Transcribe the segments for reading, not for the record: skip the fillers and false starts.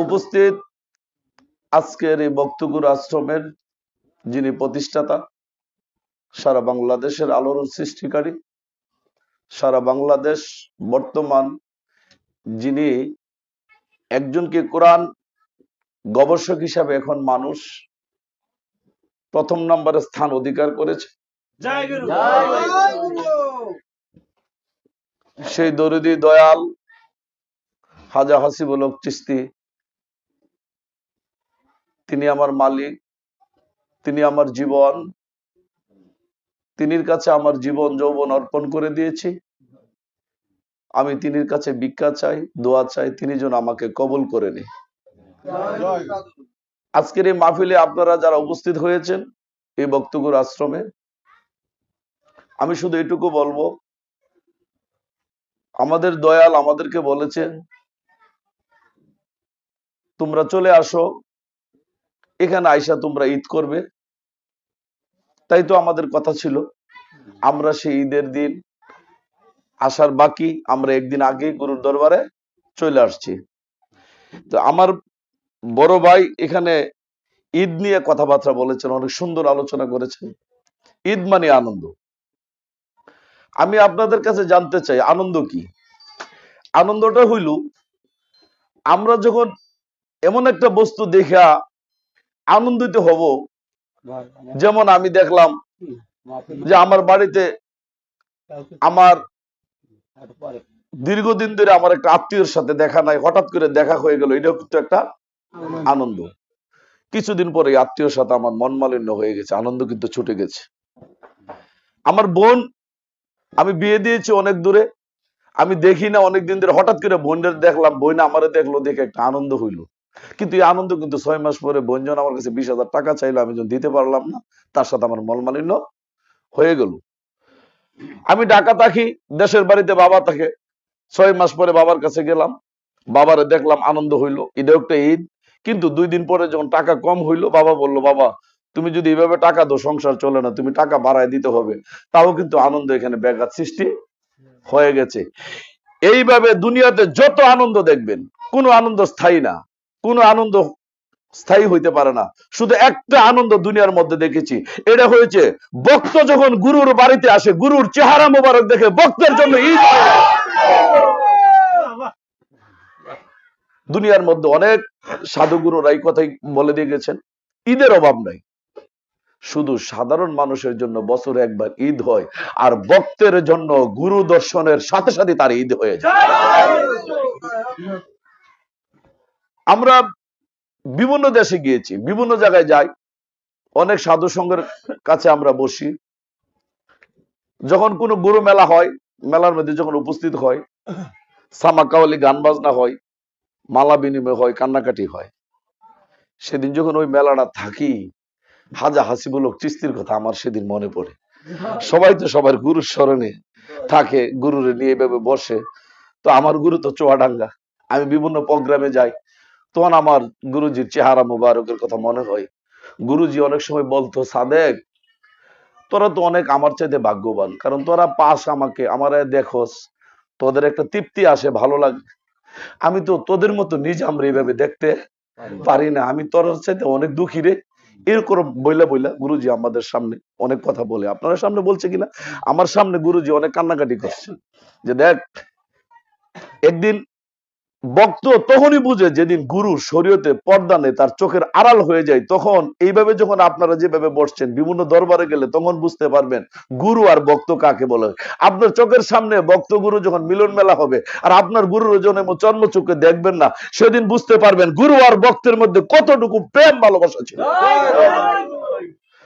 উপস্থিত আজকের এই বক্তগুরু আশ্রমের যিনি প্রতিষ্ঠাতা, সারা বাংলাদেশের আলোড়ন সৃষ্টিকারী, সারা বাংলাদেশ বর্তমান যিনি একজনকে কোরআন গবেষক হিসাবে এখন মানুষ প্রথম নম্বরে স্থান অধিকার করেছে, সেই দরুদি দয়াল খাজা হাসিবুল হক চিশতি, তিনি আমার মালিক, তিনি আমার জীবন, তিনির কাছে আমার জীবন যৌবন অর্পণ করে দিয়েছি। আমি তিনির কাছে ভিক্ষা চাই, দোয়া চাই, তিনি যেন আমাকে কবুল করে নেন। আজকের এই মাহফিলে আপনারা যারা উপস্থিত হয়েছেন এই বক্তগুরু আশ্রমে, আমি শুধু এটুকু বলবো, আমাদের দয়াল আমাদেরকে বলেছেন তোমরা চলে আসো, এখানে আইসা তোমরা ঈদ করবে। তাই তো আমাদের কথা ছিল, আমরা সেই ঈদের দিন আসার বাকি আমরা একদিন আগে গুরুর দরবারে চলে আসছি। তো আমার বড় ভাই এখানে ঈদ নিয়ে কথাবার্তা বলেছেন, অনেক সুন্দর আলোচনা করেছেন। ঈদ মানে আনন্দ। আমি আপনাদের কাছে জানতে চাই আনন্দ কি? আনন্দটা হইল আমরা যখন এমন একটা বস্তু দেখা আনন্দিত হব, যেমন আমি দেখলাম যে আমার বাড়িতে আমার দীর্ঘদিন ধরে আমার একটা আত্মীয়ের সাথে দেখা নাই, হঠাৎ করে দেখা হয়ে গেল, এটাও কিন্তু একটা আনন্দ। কিছুদিন পরে আত্মীয়র সাথে আমার মন মালিন্য হয়ে গেছে, আনন্দ কিন্তু ছুটে গেছে। আমার বোন, আমি বিয়ে দিয়েছি অনেক দূরে, আমি দেখি না অনেকদিন ধরে, হঠাৎ করে বোনের দেখলাম, বোন আমারে দেখলো, দেখে একটা আনন্দ হইলো। কিন্তু এই আনন্দ কিন্তু 6 মাস পরে বোনজন আমার কাছে 20,000 টাকা চাইলো, আমি যখন দিতে পারলাম না, তার সাথে আমার মন মালিন্য হয়ে গেল। আমি ঢাকা থাকি, দেশের বাড়িতে বাবা থাকে, 6 মাস পরে বাবার কাছে গেলাম, বাবারে দেখলাম, আনন্দ হইলো, এটাও একটা ঈদ। কিন্তু 2 দিন পরে যখন টাকা কম হইলো, বাবা বললো, বাবা তুমি যদি এইভাবে টাকা দাও সংসার চলে না, তুমি টাকা বাড়ায় দিতে হবে। তাও কিন্তু আনন্দ এখানে ব্যাঘাত সৃষ্টি হয়ে গেছে। এইভাবে দুনিয়াতে যত আনন্দ দেখবেন, কোনো আনন্দ স্থায়ী না, কোনো আনন্দ স্থায়ী হইতে পারে না। শুধু একটা আনন্দ দুনিয়ার মধ্যে দেখেছি, এটা হয়েছে ভক্ত যখন গুরুর বাড়িতে আসে, গুরুর চেহারা মোবারক দেখে ভক্তের জন্য ঈদ। দুনিয়ার মধ্যে অনেক সাধুগুরুরা এই কথাই বলে দিয়ে গেছেন, ঈদের অভাব নাই, শুধু সাধারণ মানুষের জন্য বছরে একবার ঈদ হয়, আর ভক্তের জন্য গুরু দর্শনের সাথে সাথে তার ঈদ হয়ে যায়। আমরা বিভিন্ন দেশে গিয়েছি, বিভিন্ন জায়গায় যাই, অনেক সাধু সঙ্গের কাছে আমরা বসি। যখন কোনো গুরু মেলা হয়, মেলার মধ্যে যখন উপস্থিত হয়, সামাকাওয়ালি গান বাজনা হয়, মালা বিনিময় হয়, কান্নাকাটি হয়। সেদিন যখন ওই মেলাটা থাকি, খাজা হাসিবুল হক চিশতির কথা আমার সেদিন মনে পড়ে। সবাই তো সবার গুরুর স্মরণে থাকে, গুরুরে নিয়ে এভাবে বসে। তো আমার গুরু তো চুয়াডাঙ্গা, আমি বিভিন্ন প্রোগ্রামে যাই, তখন আমার গুরুজির চেহারা মুবারকের কথা মনে হয়। গুরুজি অনেক সময় বলতো, সাদেক তোরা তো অনেক আমার চাইতে ভাগ্যবান, কারণ তোরা পাস আমাকে, আমার দেখোস, তোদের একটা তৃপ্তি আসে, ভালো লাগে। আমি তো তোদের মতো নিজ আমরা এইভাবে দেখতে পারি না, আমি তোর চাইতে অনেক দুঃখী রে। এরকম বইলা বইলা গুরুজি আমাদের সামনে অনেক কথা বলে, আপনার সামনে বলছে কিনা, আমার সামনে গুরুজি অনেক কান্নাকাটি করছে, যে দেখ একদিন ভক্ত তখনই বুঝে যেদিন গুরু শরীয়তে পর্দা নেই, তার চোখের আড়াল হয়ে যায়। তখন এইভাবে যখন আপনারা যেভাবে বসছেন বিভিন্ন দরবারে গেলে, তখন বুঝতে পারবেন গুরু আর ভক্ত কাকে বলে। আপনার চোখের সামনে ভক্ত গুরু যখন মিলন মেলা হবে, আর আপনার গুরুর যখন জন্ম চোখে দেখবেন না, সেদিন বুঝতে পারবেন গুরু আর ভক্তের মধ্যে কতটুকু প্রেম ভালোবাসা ছিল।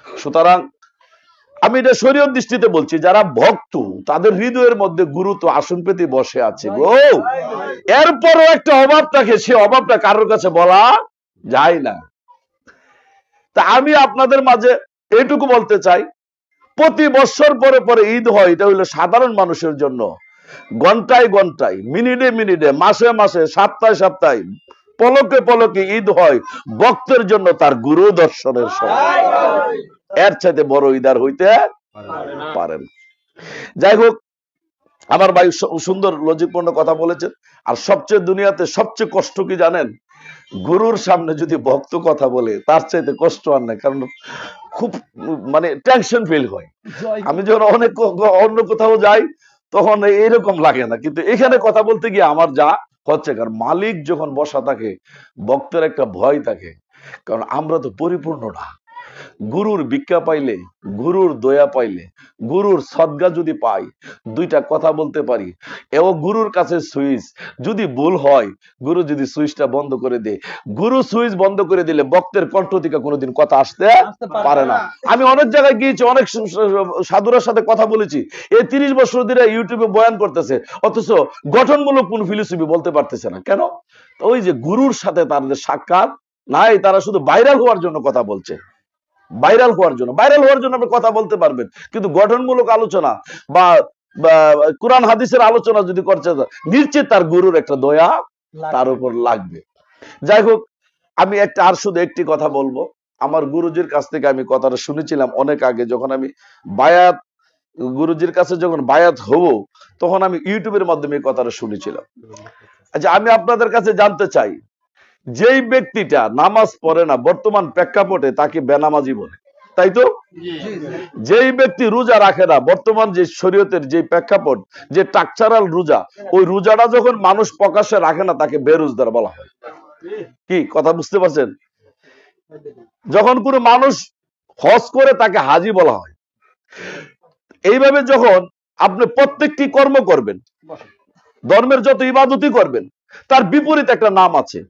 সুতরাং আমি এটা শরীয়ত দৃষ্টিতে বলছি, যারা ভক্ত তাদের হৃদয়ের মধ্যে গুরু তো আসন পেতে বসে আছে গো। এরপরও একটা অভাব থাকে, সে অভাবটা কারোর কাছে বলা যায় না। তা আমি আপনাদের মাঝে এইটুকু বলতে চাই, প্রতি বছর পরে পরে ঈদ হয়, এটা হইলো সাধারণ মানুষের জন্য। ঘন্টায় ঘন্টায়, মিনিটে মিনিটে, মাসে মাসে, সপ্তাহে সপ্তাহে, পলকে পলকে ঈদ হয় ভক্তের জন্য তার গুরু দর্শনের সময়। এর চাইতে বড় ঈদ আর হইতে পারেন। যাই হোক, আমার ভাই সুন্দর লজিকপূর্ণ কথা বলেছেন। আর সবচেয়ে দুনিয়াতে সবচেয়ে কষ্ট কি জানেন? গুরুর সামনে যদি ভক্ত কথা বলে তার চাইতে কষ্ট আর নাই, কারণ খুব মানে টেনশন ফিল হয়। আমি যখন অনেক অন্য কোথাও যাই তখন এইরকম লাগে না, কিন্তু এখানে কথা বলতে গিয়ে আমার যা হচ্ছে, কারণ মালিক যখন বসা থাকে ভক্তের একটা ভয় থাকে, কারণ আমরা তো পরিপূর্ণ না। গুরুর ভিক্ষা পাইলে, গুরুর দয়া পাইলে, গুরুর সদ্গা যদি পাই, দুইটা কথা বলতে পারি, এও গুরুর কাছে সুইচ যদি ভুল হয়, গুরু যদি সুইচটা বন্ধ করে দেয়, গুরু সুইচ বন্ধ করে দিলে ভক্তের কণ্ঠ থেকে কোনোদিন কথা আসতে পারে না। আমি অনেক জায়গায় গিয়েছি, অনেক সাধুরার সাথে কথা বলেছি, এই 30 বছর ধরে ইউটিউবে বয়ান করতেছে, অথচ গঠনমূলক কোন ফিলোসফি বলতে পারতেছে না। কেন? ওই যে গুরুর সাথে তাদের সাক্ষাৎ নাই, তারা শুধু ভাইরাল হওয়ার জন্য কথা বলছে। ভাইরাল হওয়ার জন্য আপনি কথা বলতে পারবেন, কিন্তু গঠনমূলক আলোচনা বা কোরআন হাদিসের আলোচনা যদি করছে, নিশ্চিত তার গুরুর একটা দয়া তার উপর লাগবে। যাই হোক, আমি শুধু একটি কথা বলবো। আমার গুরুজির কাছ থেকে আমি কথাটা শুনেছিলাম অনেক আগে, যখন আমি বায়াত, গুরুজির কাছে যখন বায়াত হব, তখন আমি ইউটিউবের মাধ্যমে এই কথাটা শুনেছিলাম। আচ্ছা, আমি আপনাদের কাছে জানতে চাই, যেই ব্যক্তিটা নামাজ পড়ে না বর্তমান প্রেক্ষাপটে তাকে বেনামাজি বলে, তাই তো? যেই ব্যক্তি রোজা রাখে না বর্তমান যে শরীয়তের যে প্রেক্ষাপট, যে টাকচারাল রোজা, ওই রোজাটা যখন মানুষ প্রকাশ্যে রাখে না তাকে বেরোজগার বলা হয়। কি কথা বুঝতে পারছেন? যখন কোনো মানুষ হজ করে তাকে হাজি বলা হয়। এইভাবে যখন আপনি প্রত্যেকটি কর্ম করবেন, ধর্মের যত ইবাদতই করবেন, তার বিপরীত একটা নাম আছে।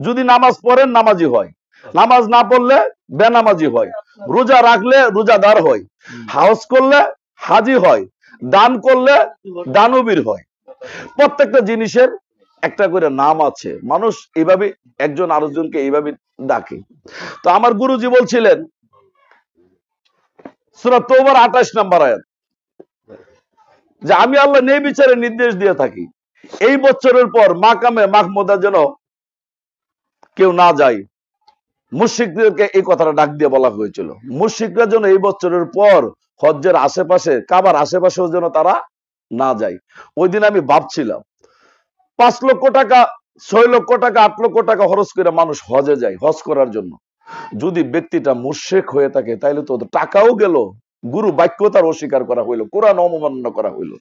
যদি নামাজ পড়েন নামাজি হয়, নামাজ না পড়লে বেনামাজি হয়, রোজা রাখলে রোজাদার হয়, হজ করলে হাজি হয়, দান করলে দানবীর হয়। প্রত্যেকটা জিনিসের একটা করে নাম আছে, মানুষ এইভাবে একজন আরেকজনকে এইভাবে ডাকে। তো আমার গুরুজি বলছিলেন সূরা তওবার 28 নম্বর আয়াত, যে আমি আল্লাহ ন্যায় বিচারের নির্দেশ দিয়ে থাকি, এই বছরের পর মাকামে মাহমুদা যেন কেউ না যায়। মুশরিকদেরকে এই কথাটা ডাক দিয়ে বলা হয়েছিল, মুশরিকরা যেন এই বছরের পর হজ্জের আশেপাশে, কাবার আশেপাশেও যেন তারা না যায়। ওই দিন আমি ভাবছিলাম, 5 লক্ষ টাকা, 6 লক্ষ টাকা, 8 লক্ষ টাকা খরচ করে মানুষ হজে যায়, হজ করার জন্য। যদি ব্যক্তিটা মুশরিক হয়ে থাকে, তাইলে তো টাকাও গেল, গুরু বাক্য তার অস্বীকার করা হইলো, কোরআন অবমাননা করা হইলো।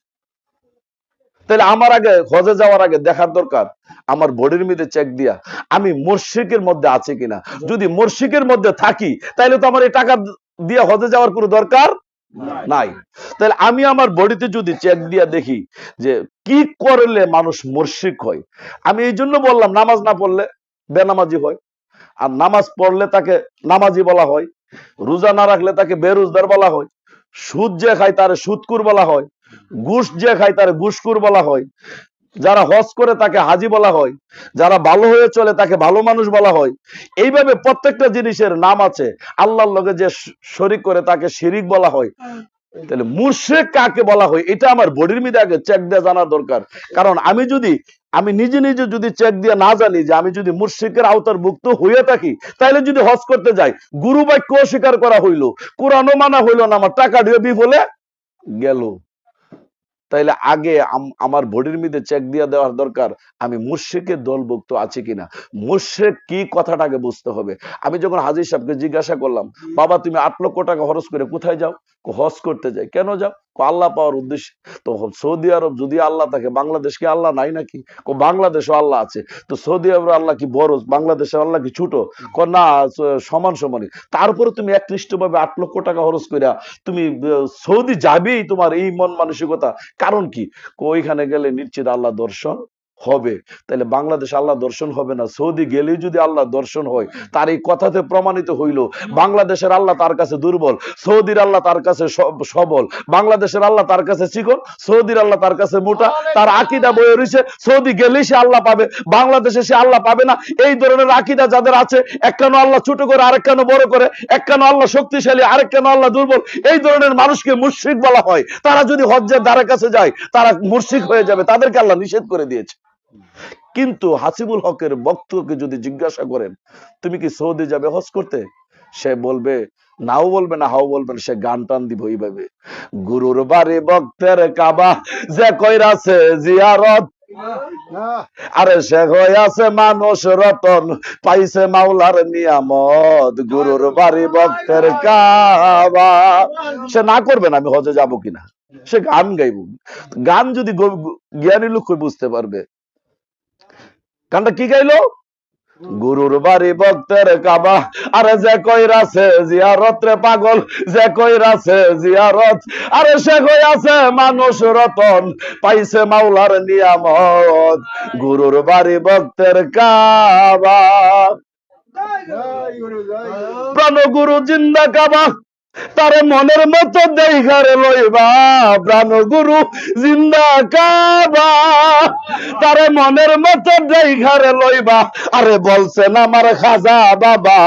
তাহলে আমার আগে হজে যাওয়ার আগে দেখার দরকার আমার বডির মধ্যে চেক দিয়া আমি মুশরিকের মধ্যে আছে কিনা। যদি মুশরিকের মধ্যে থাকি, তাহলে তো আমার এই টাকা দিয়ে হজে যাওয়ার কোনো দরকার নাই। তাহলে আমি আমার বডিতে যদি চেক দিয়া দেখি যে কি করলে মানুষ মুশরিক হয়। আমি এই জন্য বললাম, নামাজ না পড়লে বেনামাজি হয়, আর নামাজ পড়লে তাকে নামাজি বলা হয়, রোজা না রাখলে তাকে বেরোজগার বলা হয়, সুদ যে খায় তার সুদকুর বলা হয়, ঘুষ যে খায় তার ঘুষখোর বলা হয়, যারা হজ করে তাকে হাজি বলা হয়, যারা ভালো হয়ে চলে তাকে ভালো মানুষ বলা হয়। এইভাবে প্রত্যেকটা জিনিসের নাম আছে। আল্লাহর লগে যে শরীক করে তাকে শিরিক বলা হয়। তাহলে মুশরিক কাকে বলা হয়, এটা আমার বডির মধ্যে আগে চেক দিয়ে জানা দরকার। কারণ আমি নিজে নিজে যদি চেক দিয়ে না জানি যে আমি যদি মুশরিকের আওতার মুক্ত হয়ে থাকি, তাহলে যদি হজ করতে যাই, গুরু বাক্য অস্বীকার করা হইলো, কোরআনও মানা হইলো না, আমার টাকা দিয়ে বিফলে গেল। তাইলে আগে আমার বডির মধ্যে চেক দিয়ে দেওয়ার দরকার আমি মুশরিকের দলভুক্ত আছি কিনা। মুশরিক কি কথাটাকে বুঝতে হবে। আমি যখন হাজী সাহেবকে জিজ্ঞাসা করলাম, বাবা তুমি 8 লক্ষ টাকা খরচ করে কোথায় যাও? হজ করতে যাই। কেন যাও? আল্লাহ পাওয়ার উদ্দেশ্যে। তো সৌদি আরব যদি আল্লাহ থাকে, বাংলাদেশ কি আল্লাহ নাই নাকি? বাংলাদেশও আল্লাহ আছে। তো সৌদি আরব আল্লাহ কি বড়, বাংলাদেশের আল্লাহ কি ছোট? না, সমান সমানই। তারপরে তুমি একনিষ্ঠভাবে 8 লক্ষ টাকা খরচ করে তুমি সৌদি যাবেই, তোমার এই মন মানসিকতা, কারণ কি? ওইখানে গেলে নিশ্চিত আল্লাহ দর্শন হবে। তাহলে বাংলাদেশ আল্লাহ দর্শন হবে না, সৌদি গেলেই যদি আল্লাহ দর্শন হয়, তার এই কথাতে প্রমাণিত হইল বাংলাদেশের আল্লাহ তার কাছে দুর্বল, সৌদির আল্লাহ তার কাছে সবল। বাংলাদেশের আল্লাহ তার কাছে চিকন, সৌদির আল্লাহ তার কাছে মোটা। তার আকীদা বয়ে রয়েছে, সৌদি গেলেই সে আল্লাহ পাবে, বাংলাদেশে সে আল্লাহ পাবে না। এই ধরনের আকীদা যাদের আছে, এক কানো আল্লাহ ছোট করে, আরেক কানো বড় করে, এক কানো আল্লাহ শক্তিশালী, আরেক কানো আল্লাহ দুর্বল, এই ধরনের মানুষকে মুশরিক বলা হয়। তারা যদি হজ্জের ধারে কাছে যায়, তারা মুশরিক হয়ে যাবে, তাদেরকে আল্লাহ নিষেধ করে দিয়েছে। কিন্তু হাসিবুল হকের বক্তকে যদি জিজ্ঞাসা করেন, তুমি কি সৌদি যাবে হজ করতে? সে বলবে, নাও বলবে না, হাও বলবে না, সে গান টান দিব এইভাবে, গুরুর বাড়ি ভক্তের কাবা, যে কইরাছে জিয়ারত, আরে শেখ হয়ে আছে মানুষ রতন, পাইছে মাওলার নিয়ামত, গুরুর বাড়ি ভক্তের কাবা। সে না করবেন আমি হজে যাব কিনা, সে গান গাইব। গান যদি জ্ঞানী লোক বুঝতে পারবে। গানটা কি গাইলো? গুরুর বাড়ি ভক্তের কাবা, আরে যে কইরাছে জিয়ারত রে পাগল, যে কইরাছে জিয়ারত, আরে সে কইরাছে মানুষ রতন, পাইছে মাওলার নিয়ামত, গুরুর বাড়ি ভক্তের কাবা। প্রাণ গুরু জিন্দা কাবা, তারে মনের মতো দেখারে লইবা, প্রাণ গুরু জিন্দা কাবা, তারে মনের মতো দেখারে লইবা। আরে বলছেন আমার খাজা বাবা,